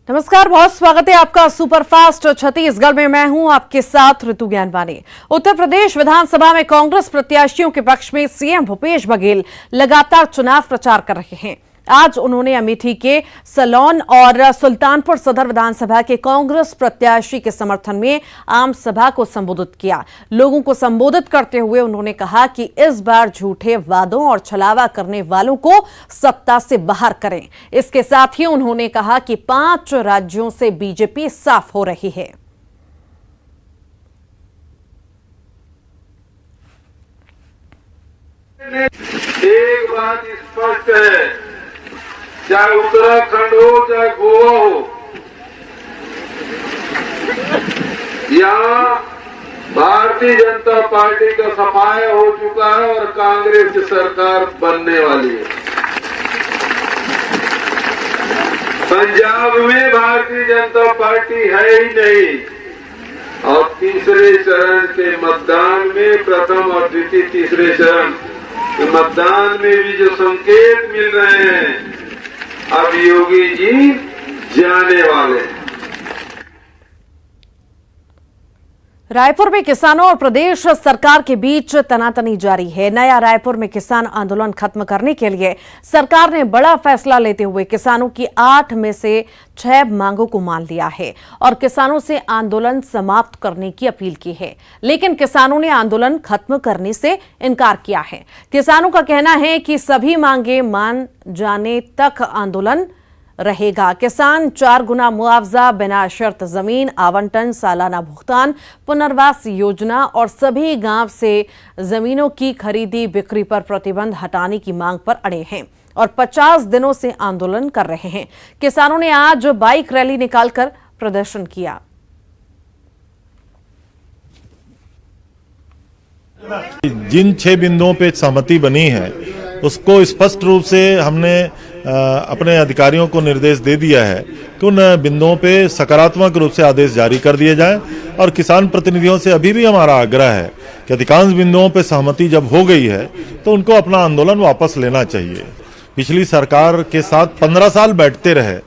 नमस्कार, बहुत स्वागत है आपका सुपरफास्ट छत्तीसगढ़ में। मैं हूं आपके साथ ऋतु ज्ञानवानी। उत्तर प्रदेश विधानसभा में कांग्रेस प्रत्याशियों के पक्ष में सीएम भूपेश बघेल लगातार चुनाव प्रचार कर रहे हैं। आज उन्होंने अमेठी के सलोन और सुल्तानपुर सदर विधानसभा के कांग्रेस प्रत्याशी के समर्थन में आम सभा को संबोधित किया। लोगों को संबोधित करते हुए उन्होंने कहा कि इस बार झूठे वादों और छलावा करने वालों को सत्ता से बाहर करें। इसके साथ ही उन्होंने कहा कि 5 राज्यों से बीजेपी साफ हो रही है। एक बात स्पष्ट है, चाहे उत्तराखंड हो चाहे गोवा हो, यहाँ भारतीय जनता पार्टी का सफाया हो चुका है और कांग्रेस की सरकार बनने वाली है। पंजाब में भारतीय जनता पार्टी है ही नहीं और तीसरे चरण के मतदान में, प्रथम और द्वितीय तीसरे चरण के मतदान में भी जो संकेत मिल रहे हैं, अब योगी जी जाने वाले हैं। रायपुर में किसानों और प्रदेश सरकार के बीच तनातनी जारी है। नया रायपुर में किसान आंदोलन खत्म करने के लिए सरकार ने बड़ा फैसला लेते हुए किसानों की 8 में से 6 मांगों को मान लिया है और किसानों से आंदोलन समाप्त करने की अपील की है। लेकिन किसानों ने आंदोलन खत्म करने से इनकार किया है। किसानों का कहना है कि सभी मांगे मान जाने तक आंदोलन रहेगा। किसान 4 गुना मुआवजा, बिना शर्त जमीन आवंटन, सालाना भुगतान, पुनर्वास योजना और सभी गांव से जमीनों की खरीदी बिक्री पर प्रतिबंध हटाने की मांग पर अड़े हैं और 50 दिनों से आंदोलन कर रहे हैं। किसानों ने आज बाइक रैली निकालकर प्रदर्शन किया। जिन 6 बिंदुओं पे सहमति बनी है उसको स्पष्ट रूप से हमने अपने अधिकारियों को निर्देश दे दिया है कि उन बिंदुओं पे सकारात्मक रूप से आदेश जारी कर दिए जाएं और किसान प्रतिनिधियों से अभी भी हमारा आग्रह है कि अधिकांश बिंदुओं पे सहमति जब हो गई है तो उनको अपना आंदोलन वापस लेना चाहिए। पिछली सरकार के साथ 15 साल बैठते रहे,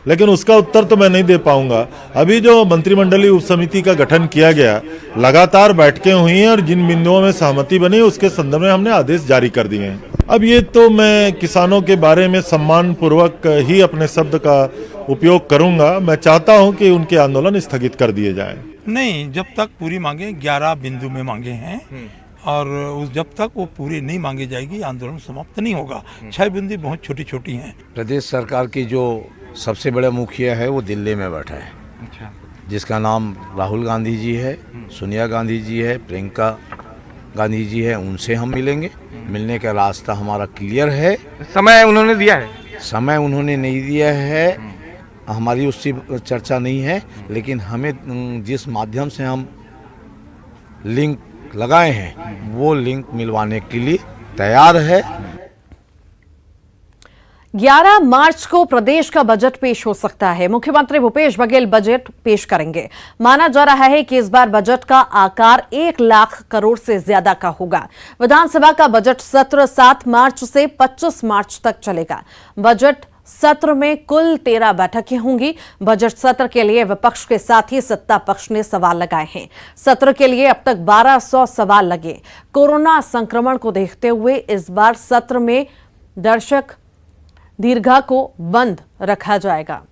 लेकिन उसका उत्तर तो मैं नहीं दे पाऊंगा। अभी जो मंत्रिमंडलीय उप समिति का गठन किया गया, लगातार बैठकें हुई हैं और जिन बिंदुओं में सहमति बनी उसके संदर्भ में हमने आदेश जारी कर दिए हैं। अब ये तो मैं किसानों के बारे में सम्मान पूर्वक ही अपने शब्द का उपयोग करूंगा। मैं चाहता हूं कि उनके आंदोलन स्थगित कर दिए जाएं। नहीं, जब तक पूरी मांगे 11 बिंदु में मांगे हैं और जब तक वो पूरी नहीं मांगी जाएगी आंदोलन समाप्त नहीं होगा। 6 बिंदु बहुत छोटी छोटी हैं। प्रदेश सरकार की जो सबसे बड़ा मुखिया है वो दिल्ली में बैठा है। अच्छा। जिसका नाम राहुल गांधी जी है, सोनिया गांधी जी है, प्रियंका गांधी जी है। उनसे हम मिलेंगे। मिलने का रास्ता हमारा क्लियर है। समय उन्होंने दिया है? समय उन्होंने नहीं दिया है, हमारी उससे चर्चा नहीं है, लेकिन हमें जिस माध्यम से हम लिंक लगाए हैं वो लिंक मिलवाने के लिए तैयार है। 11 मार्च को प्रदेश का बजट पेश हो सकता है। मुख्यमंत्री भूपेश बघेल बजट पेश करेंगे। माना जा रहा है कि इस बार बजट का आकार 1 लाख करोड़ से ज्यादा का होगा। विधानसभा का बजट सत्र 7 मार्च से 25 मार्च तक चलेगा। बजट सत्र में कुल 13 बैठकें होंगी। बजट सत्र के लिए विपक्ष के साथ ही सत्ता पक्ष ने सवाल लगाए हैं। सत्र के लिए अब तक 1200 सवाल लगे। कोरोना संक्रमण को देखते हुए इस बार सत्र में दर्शक दीर्घा को बंद रखा जाएगा।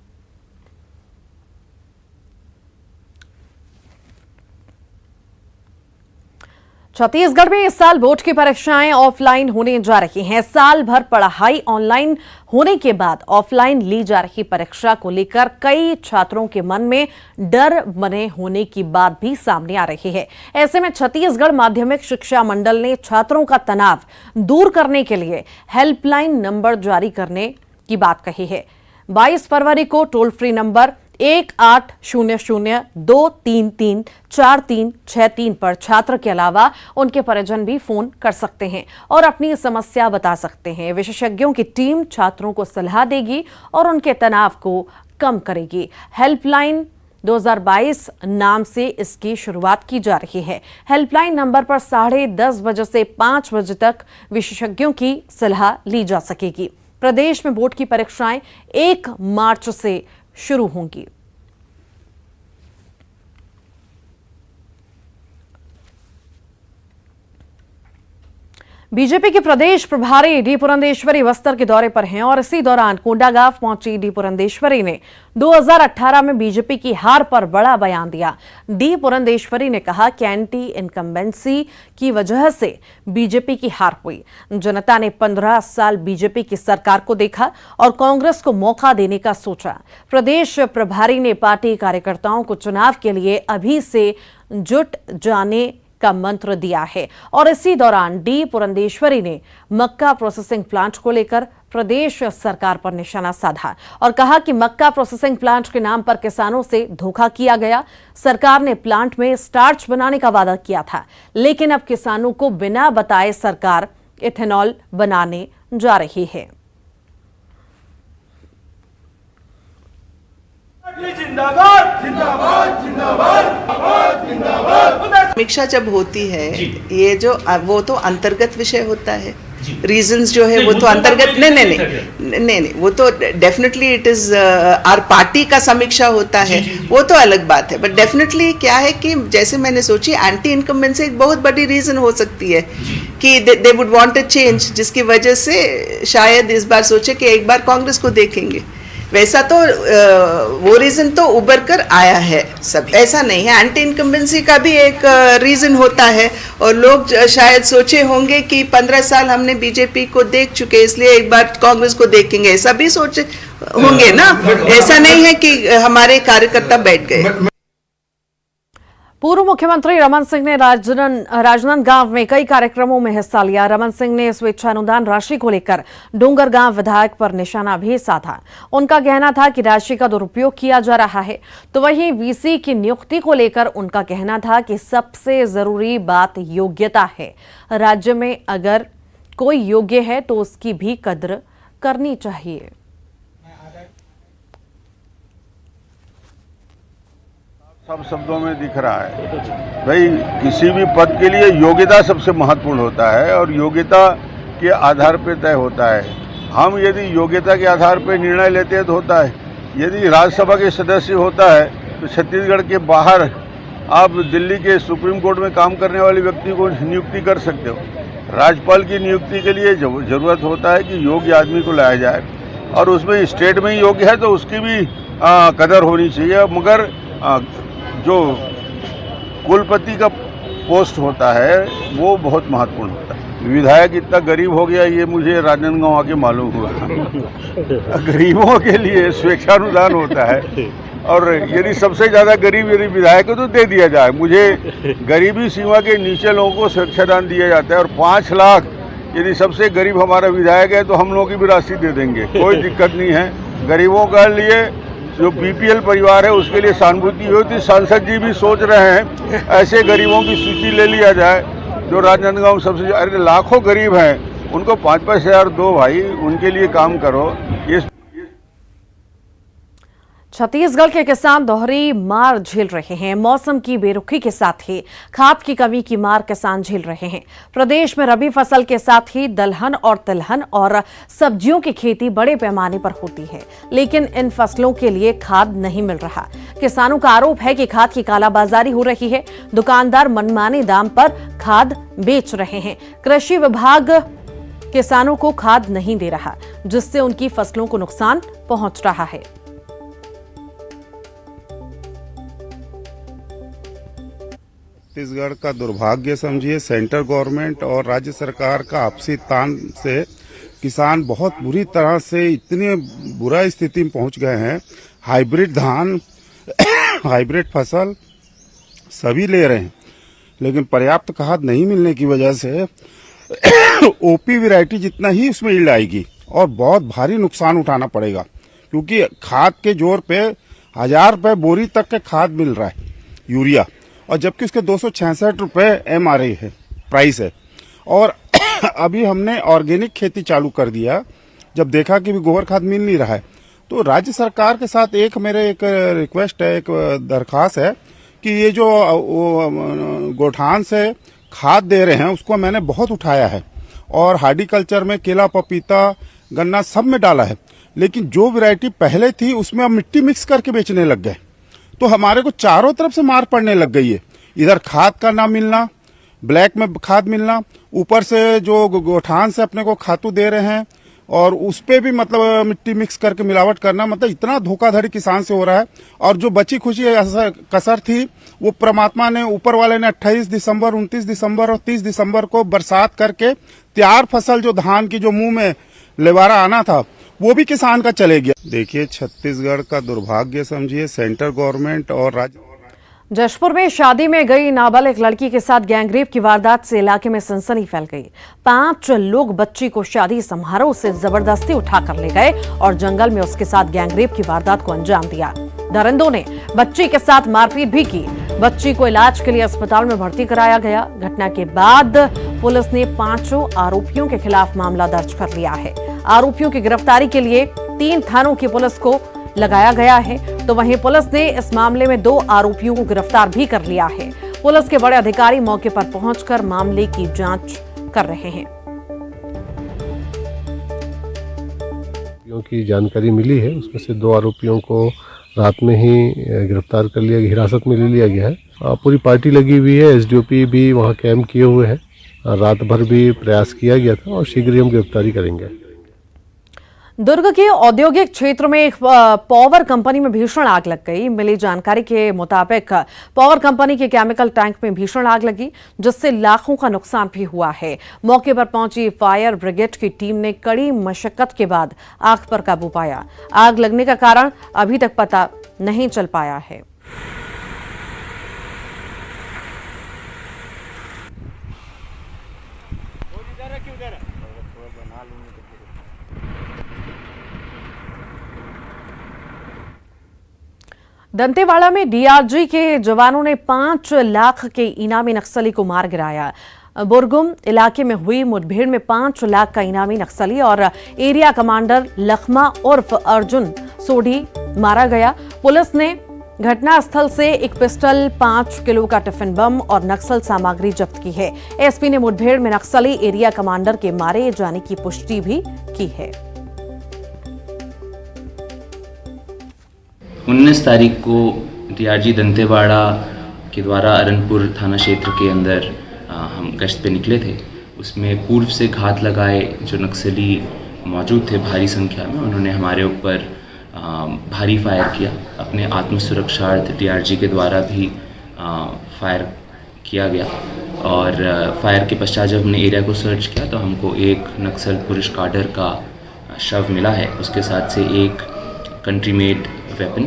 छत्तीसगढ़ में इस साल बोर्ड की परीक्षाएं ऑफलाइन होने जा रही हैं। साल भर पढ़ाई ऑनलाइन होने के बाद ऑफलाइन ली जा रही परीक्षा को लेकर कई छात्रों के मन में डर बने होने की बात भी सामने आ रही है। ऐसे में छत्तीसगढ़ माध्यमिक शिक्षा मंडल ने छात्रों का तनाव दूर करने के लिए हेल्पलाइन नंबर जारी करने की बात कही है। 22 फरवरी को टोल फ्री नंबर 1800-233-4363 पर छात्र के अलावा उनके परिजन भी फोन कर सकते हैं और अपनी समस्या बता सकते हैं। विशेषज्ञों की टीम छात्रों को सलाह देगी और उनके तनाव को कम करेगी। हेल्पलाइन 2022 नाम से इसकी शुरुआत की जा रही है। हेल्पलाइन नंबर पर 10:30 बजे से 5 बजे तक विशेषज्ञों की सलाह ली जा सकेगी। प्रदेश में बोर्ड की परीक्षाएं 1 मार्च से शुरू होंगी। बीजेपी के प्रदेश प्रभारी डी पुरंदेश्वरी बस्तर के दौरे पर हैं और इसी दौरान कोंडागांव पहुंची डी पुरंदेश्वरी ने 2018 में बीजेपी की हार पर बड़ा बयान दिया। डी पुरंदेश्वरी ने कहा कि एंटी इनकम्बेंसी की वजह से बीजेपी की हार हुई। जनता ने 15 साल बीजेपी की सरकार को देखा और कांग्रेस को मौका देने का सोचा। प्रदेश प्रभारी ने पार्टी कार्यकर्ताओं को चुनाव के लिए अभी से जुट जाने का मंत्र दिया है और इसी दौरान डी पुरंदेश्वरी ने मक्का प्रोसेसिंग प्लांट को लेकर प्रदेश सरकार पर निशाना साधा और कहा कि मक्का प्रोसेसिंग प्लांट के नाम पर किसानों से धोखा किया गया। सरकार ने प्लांट में स्टार्च बनाने का वादा किया था, लेकिन अब किसानों को बिना बताए सरकार इथेनॉल बनाने जा रही है। जिंदाबाद जिंदाबाद जिंदाबाद जिंदाबाद। समीक्षा जब होती है ये जो वो तो अंतर्गत विषय होता है। रीजंस जो है वो तो अंतर्गत नहीं वो तो definitely it is our party का समीक्षा होता है, वो तो अलग बात है। बट डेफिनेटली क्या है कि जैसे मैंने सोची एंटी इनकम्बेंसी एक बहुत बड़ी रीजन हो सकती है कि they would want a change, जिसकी वजह से शायद इस बार सोचे कि एक बार कांग्रेस को देखेंगे। वैसा तो वो रीजन तो उभर कर आया है सब, ऐसा नहीं है। एंटी इनकम्बेंसी का भी एक रीजन होता है और लोग शायद सोचे होंगे कि 15 साल हमने बीजेपी को देख चुके इसलिए एक बार कांग्रेस को देखेंगे, ऐसा भी सोचे होंगे ना। ऐसा नहीं है कि हमारे कार्यकर्ता बैठ गए। पूर्व मुख्यमंत्री रमन सिंह ने राजनांदगांव में कई कार्यक्रमों में हिस्सा लिया। रमन सिंह ने स्वेच्छानुदान राशि को लेकर डोंगरगांव विधायक पर निशाना भी साधा। उनका कहना था कि राशि का दुरुपयोग किया जा रहा है, तो वहीं वीसी की नियुक्ति को लेकर उनका कहना था कि सबसे जरूरी बात योग्यता है। राज्य में अगर कोई योग्य है तो उसकी भी कद्र करनी चाहिए। सब शब्दों में दिख रहा है भाई, किसी भी पद के लिए योग्यता सबसे महत्वपूर्ण होता है और योग्यता के आधार पर तय होता है। हम यदि योग्यता के आधार पर निर्णय लेते हैं तो होता है। यदि राज्यसभा के सदस्य होता है तो छत्तीसगढ़ के बाहर आप दिल्ली के सुप्रीम कोर्ट में काम करने वाले व्यक्ति को नियुक्ति कर सकते हो। राज्यपाल की नियुक्ति के लिए जरूरत होता है कि योग्य आदमी को लाया जाए और उसमें स्टेट में ही योग्य है तो उसकी भी कदर होनी चाहिए। मगर जो कुलपति का पोस्ट होता है वो बहुत महत्वपूर्ण होता है। विधायक इतना गरीब हो गया ये मुझे राजनांदगांव आके मालूम हुआ। गरीबों के लिए स्वेच्छानुदान होता है और यदि सबसे ज़्यादा गरीब यदि विधायक हो तो दे दिया जाए। मुझे गरीबी सीमा के नीचे लोगों को स्वेच्छादान दिया जाता है और 5 लाख यदि सबसे गरीब हमारा विधायक है तो हम लोगों की भी राशि दे देंगे, कोई दिक्कत नहीं है। गरीबों के लिए जो बीपीएल परिवार है उसके लिए सहानुभूति होती। सांसद जी भी सोच रहे हैं ऐसे गरीबों की सूची ले लिया जाए जो राजनांदगांव में सबसे, अरे लाखों गरीब हैं उनको 5-5 हज़ार दो भाई, उनके लिए काम करो। ये छत्तीसगढ़ के किसान दोहरी मार झेल रहे हैं। मौसम की बेरुखी के साथ ही खाद की कमी की मार किसान झेल रहे हैं। प्रदेश में रबी फसल के साथ ही दलहन और तिलहन और सब्जियों की खेती बड़े पैमाने पर होती है, लेकिन इन फसलों के लिए खाद नहीं मिल रहा। किसानों का आरोप है कि खाद की कालाबाजारी हो रही है। दुकानदार मनमाने दाम पर खाद बेच रहे हैं। कृषि विभाग किसानों को खाद नहीं दे रहा, जिससे उनकी फसलों को नुकसान पहुंच रहा है। छत्तीसगढ़ का दुर्भाग्य समझिए, सेंट्रल गवर्नमेंट और राज्य सरकार का आपसी तान से किसान बहुत बुरी तरह से इतनी बुरा स्थिति में पहुंच गए हैं। हाइब्रिड धान हाइब्रिड फसल सभी ले रहे हैं, लेकिन पर्याप्त खाद नहीं मिलने की वजह से ओपी वैरायटी जितना ही उसमें ईल्ड आएगी और बहुत भारी नुकसान उठाना पड़ेगा, क्योंकि खाद के जोर पे 1000 रुपये बोरी तक के खाद मिल रहा है यूरिया, और जबकि उसके 266 रुपये MRP है, प्राइस है। और अभी हमने ऑर्गेनिक खेती चालू कर दिया जब देखा कि भी गोबर खाद मिल नहीं रहा है। तो राज्य सरकार के साथ मेरे एक रिक्वेस्ट है, एक दरखास्त है कि ये जो गोठान से खाद दे रहे हैं उसको मैंने बहुत उठाया है और हार्टिकल्चर में केला, पपीता, गन्ना सब में डाला है, लेकिन जो वैरायटी पहले थी उसमें अब मिट्टी मिक्स करके बेचने लग गए। तो हमारे को चारों तरफ से मार पड़ने लग गई है। इधर खाद का ना मिलना, ब्लैक में खाद मिलना, ऊपर से जो गोठान से अपने को खातू दे रहे हैं और उस पे भी मतलब मिट्टी मिक्स करके मिलावट करना, मतलब इतना धोखाधड़ी किसान से हो रहा है। और जो बची खुची कसर थी वो परमात्मा ने, ऊपर वाले ने 28 दिसंबर, 29 दिसंबर और 30 दिसंबर को बरसात करके तैयार फसल जो धान की जो मुंह में लेवारा आना था वो भी किसान का चले गया। देखिए, छत्तीसगढ़ का दुर्भाग्य समझिए, सेंट्रल गवर्नमेंट और राज्य। जशपुर में शादी में गई नाबालिग लड़की के साथ गैंगरेप की वारदात से इलाके में सनसनी फैल गई। 5 लोग बच्ची को शादी समारोह से जबरदस्ती उठाकर ले गए और जंगल में उसके साथ गैंगरेप की वारदात को अंजाम दिया। दरिंदों ने बच्ची के साथ मारपीट भी की। बच्ची को इलाज के लिए अस्पताल में भर्ती कराया गया। घटना के बाद पुलिस ने 5 आरोपियों के खिलाफ मामला दर्ज कर लिया है। आरोपियों की गिरफ्तारी के लिए 3 थानों की पुलिस को लगाया गया है, तो वहीं पुलिस ने इस मामले में 2 आरोपियों को गिरफ्तार भी कर लिया है। पुलिस के बड़े अधिकारी मौके पर पहुंचकर मामले की जांच कर रहे हैं। की जानकारी मिली है, उसमें से 2 आरोपियों को रात में ही गिरफ्तार कर लिया, हिरासत में ले लिया गया है। पूरी पार्टी लगी हुई है, एसडीओपी भी वहाँ कैंप किए हुए हैं। रात भर भी प्रयास किया गया था और शीघ्र ही हम गिरफ्तारी करेंगे। दुर्ग के औद्योगिक क्षेत्र में एक पावर कंपनी में भीषण आग लग गई। मिली जानकारी के मुताबिक पावर कंपनी के केमिकल टैंक में भीषण आग लगी, जिससे लाखों का नुकसान भी हुआ है। मौके पर पहुंची फायर ब्रिगेड की टीम ने कड़ी मशक्कत के बाद आग पर काबू पाया। आग लगने का कारण अभी तक पता नहीं चल पाया है। दंतेवाड़ा में डीआरजी के जवानों ने 5 लाख के इनामी नक्सली को मार गिराया। बुरगुम इलाके में हुई मुठभेड़ में 5 लाख का इनामी नक्सली और एरिया कमांडर लखमा उर्फ अर्जुन सोढ़ी मारा गया। पुलिस ने घटनास्थल से एक पिस्टल, 5 किलो का टिफिन बम और नक्सल सामग्री जब्त की है। एसपी ने मुठभेड़ में नक्सली एरिया कमांडर के मारे जाने की पुष्टि भी की है। 19 तारीख को डीआरजी दंतेवाड़ा के द्वारा अरनपुर थाना क्षेत्र के अंदर हम गश्त पे निकले थे। उसमें पूर्व से घात लगाए जो नक्सली मौजूद थे भारी संख्या में, उन्होंने हमारे ऊपर भारी फायर किया। अपने आत्मसुरक्षार्थ डीआरजी के द्वारा भी फायर किया गया और फायर के पश्चात जब हमने एरिया को सर्च किया तो हमको एक नक्सल पुरुष काडर का शव मिला है। उसके साथ से एक कंट्री मेड वेपन,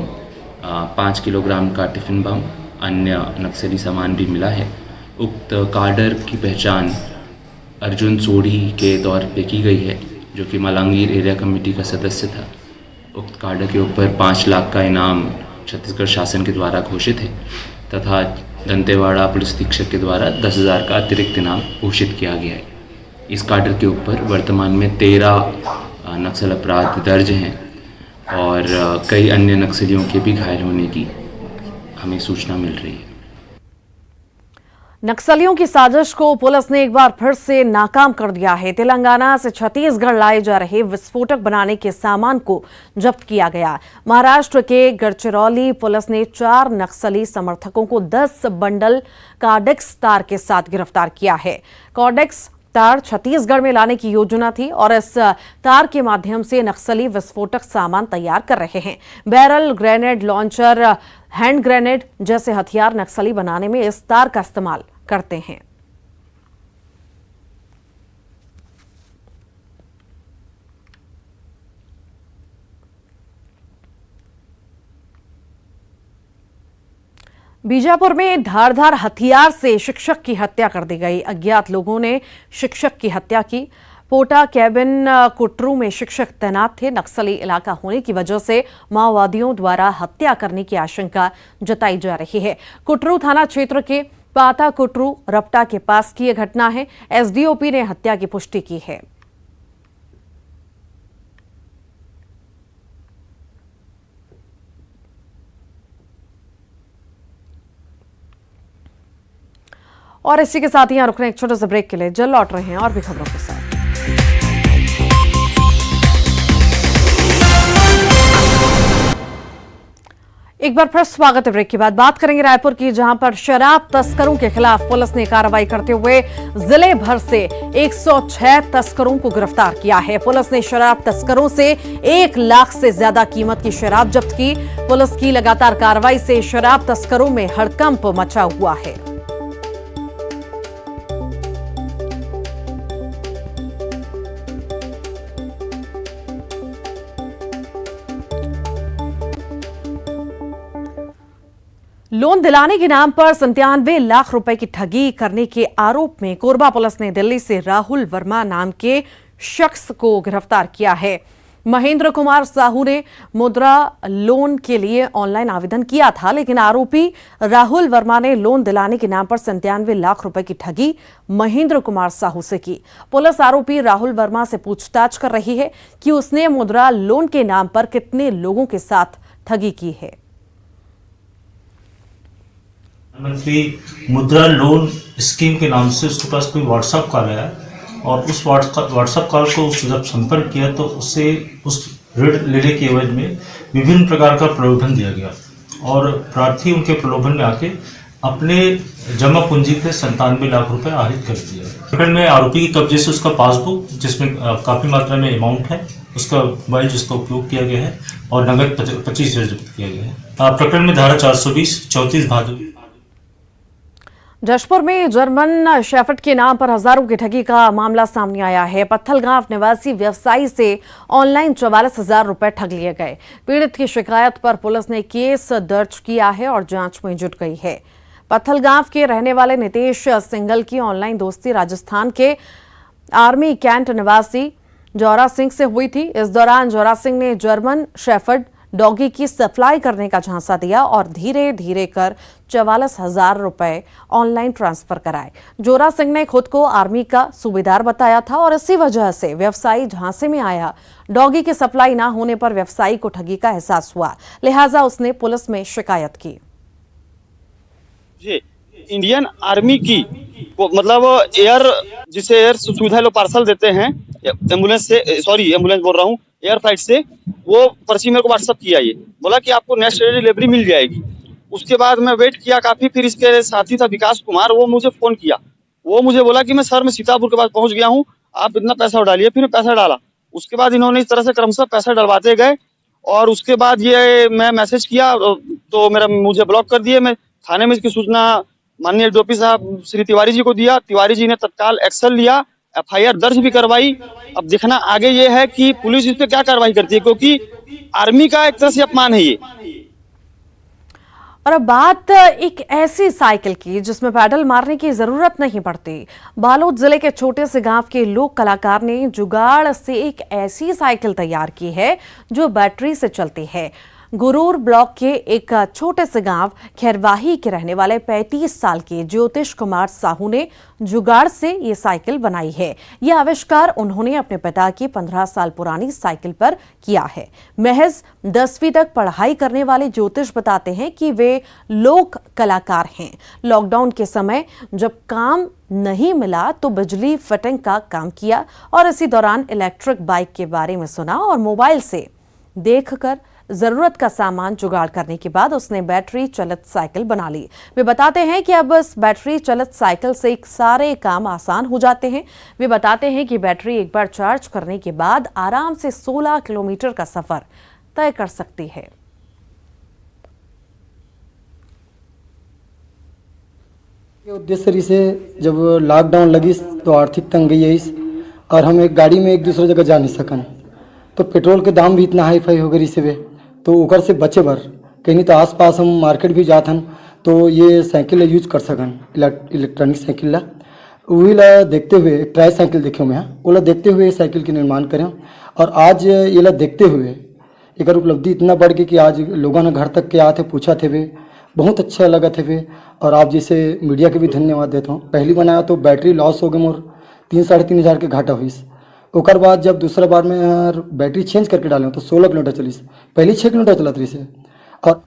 5 किलोग्राम का टिफिन बम, अन्य नक्सली सामान भी मिला है। उक्त काडर की पहचान अर्जुन सोढ़ी के तौर पे की गई है, जो कि मलांगीर एरिया कमेटी का सदस्य था। उक्त काडर के ऊपर 5 लाख का इनाम छत्तीसगढ़ शासन के द्वारा घोषित है तथा दंतेवाड़ा पुलिस अधीक्षक के द्वारा 10,000 का अतिरिक्त इनाम घोषित किया गया है। इस काडर के ऊपर वर्तमान में 13 नक्सल अपराध दर्ज हैं और कई अन्य नक्सलियों के भी घायल होने की हमें सूचना मिल रही है। नक्सलियों की साजिश को पुलिस ने एक बार फिर से नाकाम कर दिया है। तेलंगाना से छत्तीसगढ़ लाए जा रहे विस्फोटक बनाने के सामान को जब्त किया गया। महाराष्ट्र के गढ़चिरौली पुलिस ने 4 नक्सली समर्थकों को 10 बंडल कार्डेक्स तार के साथ गिरफ्तार किया है। कार्डेक्स तार छत्तीसगढ़ में लाने की योजना थी और इस तार के माध्यम से नक्सली विस्फोटक सामान तैयार कर रहे हैं। Barrel, grenade launcher, hand grenade जैसे हथियार नक्सली बनाने में इस तार का इस्तेमाल करते हैं। बीजापुर में धारदार हथियार से शिक्षक की हत्या कर दी गई। अज्ञात लोगों ने शिक्षक की हत्या की। पोटा कैबिन कुटरू में शिक्षक तैनात थे। नक्सली इलाका होने की वजह से माओवादियों द्वारा हत्या करने की आशंका जताई जा रही है। कुटरू थाना क्षेत्र के पाता कुटरू रपटा के पास की यह घटना है। एसडीओपी ने हत्या की पुष्टि की है। और इसी के साथ ही यहां रुकने एक छोटे से ब्रेक के लिए जल्द लौट रहे हैं और भी खबरों के साथ। एक बार फिर स्वागत है। ब्रेक के बाद बात करेंगे रायपुर की, जहां पर शराब तस्करों के खिलाफ पुलिस ने कार्रवाई करते हुए जिले भर से 106 तस्करों को गिरफ्तार किया है। पुलिस ने शराब तस्करों से 1 लाख से ज्यादा कीमत की शराब जब्त की। पुलिस की लगातार कार्रवाई से शराब तस्करों में हड़कंप मचा हुआ है। लोन दिलाने के नाम पर 97 लाख रुपए की ठगी करने के आरोप में कोरबा पुलिस ने दिल्ली से राहुल वर्मा नाम के शख्स को गिरफ्तार किया है। महेंद्र कुमार साहू ने मुद्रा लोन के लिए ऑनलाइन आवेदन किया था, लेकिन आरोपी राहुल वर्मा ने लोन दिलाने के नाम पर 97 लाख रुपए की ठगी महेंद्र कुमार साहू से की। पुलिस आरोपी राहुल वर्मा से पूछताछ कर रही है कि उसने मुद्रा लोन के नाम पर कितने लोगों के साथ ठगी की है। प्रधानमंत्री मुद्रा लोन स्कीम के नाम से उसके पास कोई व्हाट्सएप कॉल आया और उस व्हाट्सएप कॉल को जब संपर्क किया तो उससे उस ऋण लेने के एवज में विभिन्न प्रकार का प्रलोभन दिया गया और प्रार्थी उनके प्रलोभन में आके अपने जमा पूंजी के 97 लाख रुपए आहरित कर दिया। प्रकरण में आरोपी के कब्जे से उसका पासबुक, जिसमें काफी मात्रा में अमाउंट है, उसका मोबाइल जिसका उपयोग किया गया है और नगद 25,000 जब्त किया गया है। प्रकरण में धारा 420, 34 भादु। जशपुर में जर्मन शेफर्ड के नाम पर हजारों की ठगी का मामला सामने आया है। पत्थलगांव निवासी व्यवसायी से ऑनलाइन 44,000 रुपए ठग लिए गए। पीड़ित की शिकायत पर पुलिस ने केस दर्ज किया है और जांच में जुट गई है। पत्थलगांव के रहने वाले नितेश सिंघल की ऑनलाइन दोस्ती राजस्थान के आर्मी कैंट निवासी जौरा सिंह से हुई थी। इस दौरान जौरा सिंह ने जर्मन शेफर्ड डॉगी की सप्लाई करने का झांसा दिया और धीरे धीरे कर 44,000 रुपए ऑनलाइन ट्रांसफर कराए। जोरा सिंह ने खुद को आर्मी का सूबेदार बताया था और इसी वजह से व्यवसायी झांसे में आया। डॉगी की सप्लाई ना होने पर व्यवसायी को ठगी का एहसास हुआ, लिहाजा उसने पुलिस में शिकायत की। इंडियन आर्मी की मतलब एयर, जिसे एयर सुविधा लोग पार्सल देते हैं एम्बुलेंस से, एम्बुलेंस बोल रहा हूँ, एयर फ्लाइट से, वो पर्ची मेरे को व्हाट्सअप किया। ये बोला कि आपको नेक्स्ट डे डिलीवरी मिल जाएगी। उसके बाद मैं वेट किया काफी, फिर इसके साथी था विकास कुमार, वो मुझे फोन किया। वो मुझे बोला कि मैं सीतापुर के पास पहुंच गया हूँ, आप इतना पैसा डालिए। फिर पैसा डाला। उसके बाद इन्होंने इस तरह से क्रमशः पैसा डलवाते गए और उसके बाद ये मैं मैसेज किया तो मुझे ब्लॉक कर दिए। मैं थाने में इसकी सूचना माननीय डीओपी साहब श्री तिवारी जी को दिया। तिवारी जी ने तत्काल एक्शन लिया, एफआईआर दर्ज भी करवाई। अब देखना आगे ये है कि पुलिस इस पे क्या कार्रवाई करती है, क्योंकि आर्मी का एक तरह से अपमान है ये। और अब बात एक ऐसी साइकिल की जिसमें पैडल मारने की जरूरत नहीं पड़ती। बालोद जिले के छोटे से गांव के लोक कलाकार ने जुगाड़ से एक ऐसी साइकिल तैयार की है जो बैटरी से चलती है। गुरूर ब्लॉक के एक छोटे से गांव खैरवाही के रहने वाले 35 साल के ज्योतिष कुमार साहू ने जुगाड़ से ये साइकिल बनाई है। यह आविष्कार उन्होंने अपने पिता की 15 साल पुरानी साइकिल पर किया है। महज 10वीं तक पढ़ाई करने वाले ज्योतिष बताते हैं कि वे लोक कलाकार हैं। लॉकडाउन के समय जब काम नहीं मिला तो बिजली फिटिंग का काम किया और इसी दौरान इलेक्ट्रिक बाइक के बारे में सुना और मोबाइल से देखकर जरूरत का सामान जुगाड़ करने के बाद उसने बैटरी चलित साइकिल बना ली। वे बताते हैं कि अब इस बैटरी चलित साइकिल से सारे काम आसान हो जाते हैं। वे बताते हैं कि बैटरी एक बार चार्ज करने के बाद आराम से 16 किलोमीटर का सफर तय कर सकती है। उद्देश्य से जब लॉकडाउन लगी तो आर्थिक तंगी आई और हम एक गाड़ी में एक दूसरे जगह जा नहीं सकन, तो पेट्रोल के दाम भी इतना हाई फाई हो गई से तो ओकर से बचे बर कहीं तो आसपास हम मार्केट भी जातन तो ये साइकिल यूज कर सकन, इलेक्ट्रॉनिक साइकिल ला वही ला देखते हुए ट्राई साइकिल देखे मैं वो देखते हुए साइकिल के निर्माण करें और आज ये ला देखते हुए एक उपलब्धि इतना बढ़ गई कि आज लोगों ने घर तक के आते पूछा थे वे बहुत अच्छा लगा थे वे। और आप जैसे मीडिया के भी धन्यवाद देता हूँ। पहली बनाया तो बैटरी लॉस हो गई मोर 3-3.5 हज़ार के घाटा हुई। ओकर बाद जब दूसरा बार में बैटरी चेंज करके डालें तो 16 किलोमीटर चली, पहले 6 किलोमीटर चलत रही से। और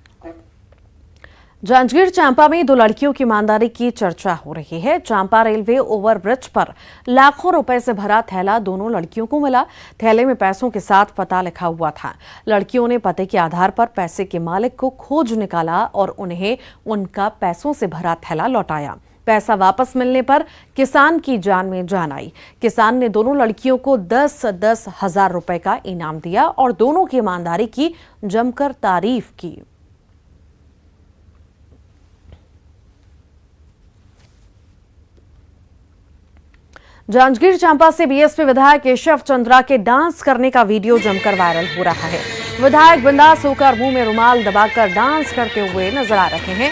जांजगीर चांपा में दो लड़कियों की ईमानदारी की चर्चा हो रही है। चांपा रेलवे ओवरब्रिज पर लाखों रुपए से भरा थैला दोनों लड़कियों को मिला। थैले में पैसों के साथ पता लिखा हुआ था। लड़कियों ने पते के आधार पर पैसे के मालिक को खोज निकाला और उन्हें उनका पैसों से भरा थैला लौटाया। पैसा वापस मिलने पर किसान की जान में जान आई। किसान ने दोनों लड़कियों को 10-10 हजार रुपए का इनाम दिया और दोनों की ईमानदारी की जमकर तारीफ की। जांजगीर चांपा से बीएसपी विधायक केशव चंद्रा के डांस करने का वीडियो जमकर वायरल हो रहा है। विधायक बिंदास होकर मुंह में रुमाल दबाकर डांस करते हुए नजर आ रहे हैं।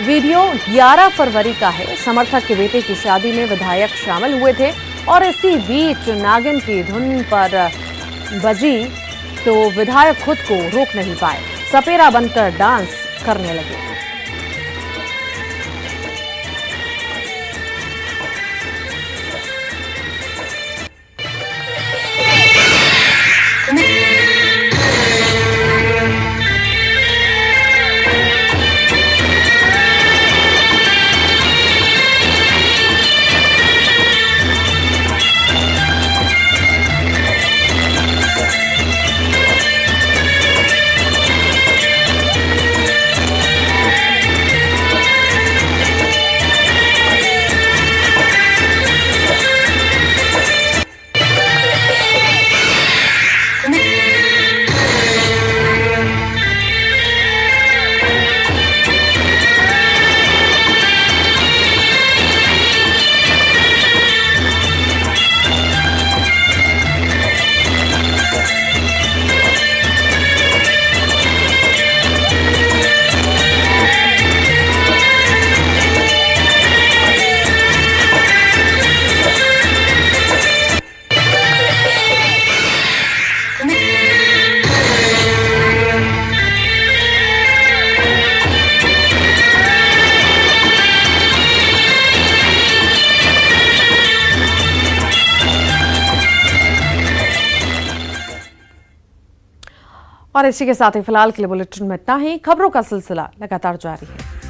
वीडियो 11 फरवरी का है। समर्थक के बेटे की शादी में विधायक शामिल हुए थे और इसी बीच नागिन की धुन पर बजी तो विधायक खुद को रोक नहीं पाए, सपेरा बनकर डांस करने लगे। और इसी के साथ ही फिलहाल के लिए बुलेटिन में इतना ही। खबरों का सिलसिला लगातार जारी है।